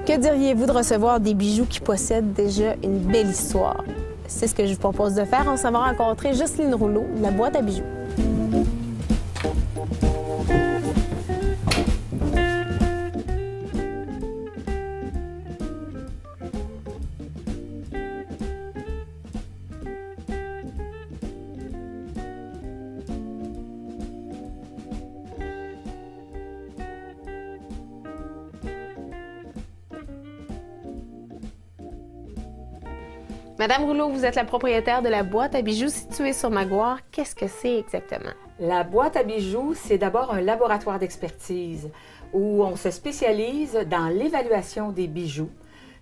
Que diriez-vous de recevoir des bijoux qui possèdent déjà une belle histoire? C'est ce que je vous propose de faire. On s'en va rencontrer Jocelyne Rouleau de la boîte à bijoux. Madame Rouleau, vous êtes la propriétaire de la boîte à bijoux située sur Maguire. Qu'est-ce que c'est exactement? La boîte à bijoux, c'est d'abord un laboratoire d'expertise où on se spécialise dans l'évaluation des bijoux,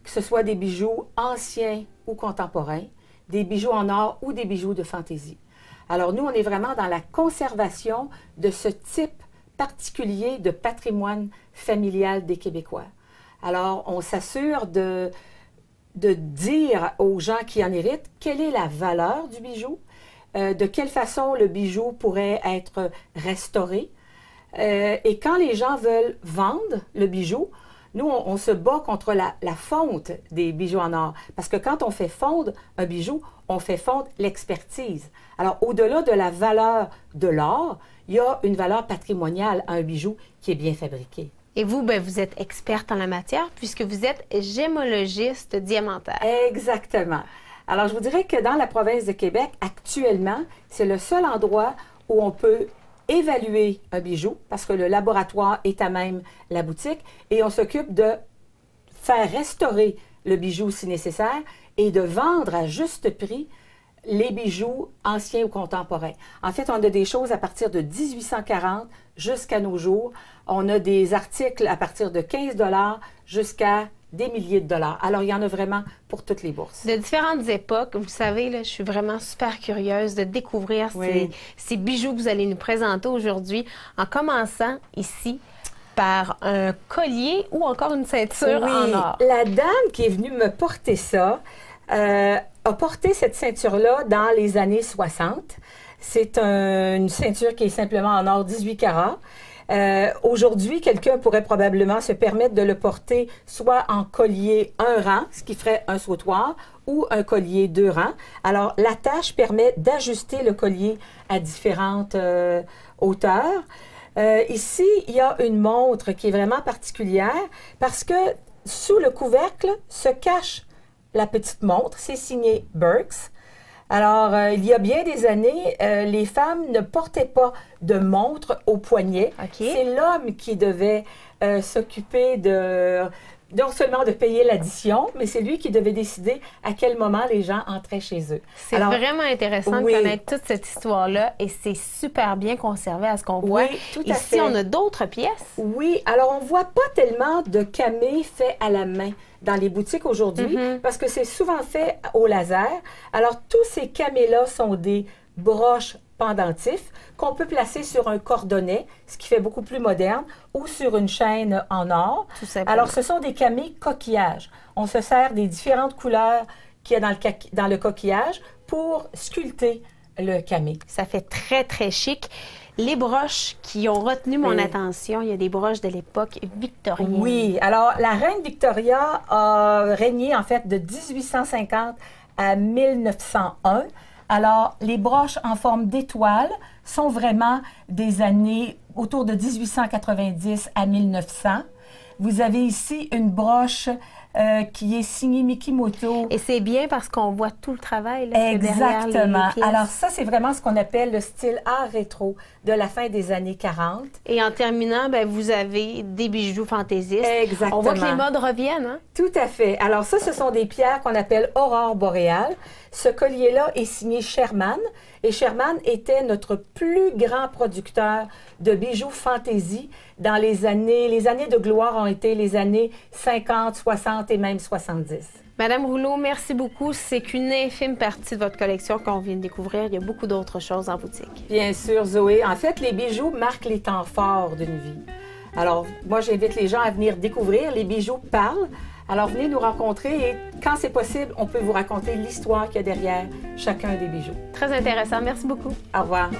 que ce soit des bijoux anciens ou contemporains, des bijoux en or ou des bijoux de fantaisie. Alors nous, on est vraiment dans la conservation de ce type particulier de patrimoine familial des Québécois. Alors, on s'assure de dire aux gens qui en héritent quelle est la valeur du bijou, de quelle façon le bijou pourrait être restauré. Et quand les gens veulent vendre le bijou, nous, on se bat contre la fonte des bijoux en or. Parce que quand on fait fondre un bijou, on fait fondre l'expertise. Alors, au-delà de la valeur de l'or, il y a une valeur patrimoniale à un bijou qui est bien fabriqué. Et vous, bien, vous êtes experte en la matière puisque vous êtes gémologiste diamantaire. Exactement. Alors, je vous dirais que dans la province de Québec, actuellement, c'est le seul endroit où on peut évaluer un bijou parce que le laboratoire est à même la boutique et on s'occupe de faire restaurer le bijou si nécessaire et de vendre à juste prix les bijoux anciens ou contemporains. En fait, on a des choses à partir de 1840 jusqu'à nos jours. On a des articles à partir de 15 $ jusqu'à des milliers de dollars. Alors, il y en a vraiment pour toutes les bourses. De différentes époques, vous savez, là, je suis vraiment super curieuse de découvrir ces bijoux que vous allez nous présenter aujourd'hui, en commençant ici par un collier ou encore une ceinture en or. La dame qui est venue me porter ça a porté cette ceinture-là dans les années 60. C'est une ceinture qui est simplement en or 18 carats. Aujourd'hui, quelqu'un pourrait probablement se permettre de le porter soit en collier 1 rang, ce qui ferait un sautoir, ou un collier 2 rangs. Alors, l'attache permet d'ajuster le collier à différentes hauteurs. Ici, il y a une montre qui est vraiment particulière parce que sous le couvercle se cache la petite montre. C'est signé Birks. Alors, il y a bien des années, les femmes ne portaient pas de montre au poignet. Okay. C'est l'homme qui devait s'occuper non seulement de payer l'addition, mais c'est lui qui devait décider à quel moment les gens entraient chez eux. C'est vraiment intéressant de connaître toute cette histoire-là et c'est super bien conservé à ce qu'on voit. Oui, tout à fait. Ici, on a d'autres pièces. Oui, alors on ne voit pas tellement de camés faits à la main dans les boutiques aujourd'hui parce que c'est souvent fait au laser. Alors, tous ces camés-là sont des broches pendentifs qu'on peut placer sur un cordonnet, ce qui fait beaucoup plus moderne, ou sur une chaîne en or. Tout simplement. Alors, ce sont des camés coquillages. On se sert des différentes couleurs qu'il y a dans le coquillage pour sculpter le camé. Ça fait très, très chic. Les broches qui ont retenu mon attention, il y a des broches de l'époque victorienne. Oui, alors la reine Victoria a régné en fait de 1850 à 1901. Alors, les broches en forme d'étoile sont vraiment des années autour de 1890 à 1900. Vous avez ici une broche qui est signée Mikimoto. Et c'est bien parce qu'on voit tout le travail là, exactement. Les pièces. Alors ça, c'est vraiment ce qu'on appelle le style art rétro de la fin des années 40. Et en terminant, bien, vous avez des bijoux fantaisistes. Exactement. On voit que les modes reviennent. Hein? Tout à fait. Alors ça, ce sont des pierres qu'on appelle aurore boréale. Ce collier-là est signé Sherman. Et Sherman était notre plus grand producteur de bijoux fantaisie dans les années de gloire ont été les années 50, 60 et même 70. Madame Rouleau, merci beaucoup. C'est qu'une infime partie de votre collection qu'on vient de découvrir. Il y a beaucoup d'autres choses en boutique. Bien sûr, Zoé. En fait, les bijoux marquent les temps forts d'une vie. Alors, moi, j'invite les gens à venir découvrir. Les bijoux parlent. Alors, venez nous rencontrer et quand c'est possible, on peut vous raconter l'histoire qu'il y a derrière chacun des bijoux. Très intéressant. Merci beaucoup. Au revoir.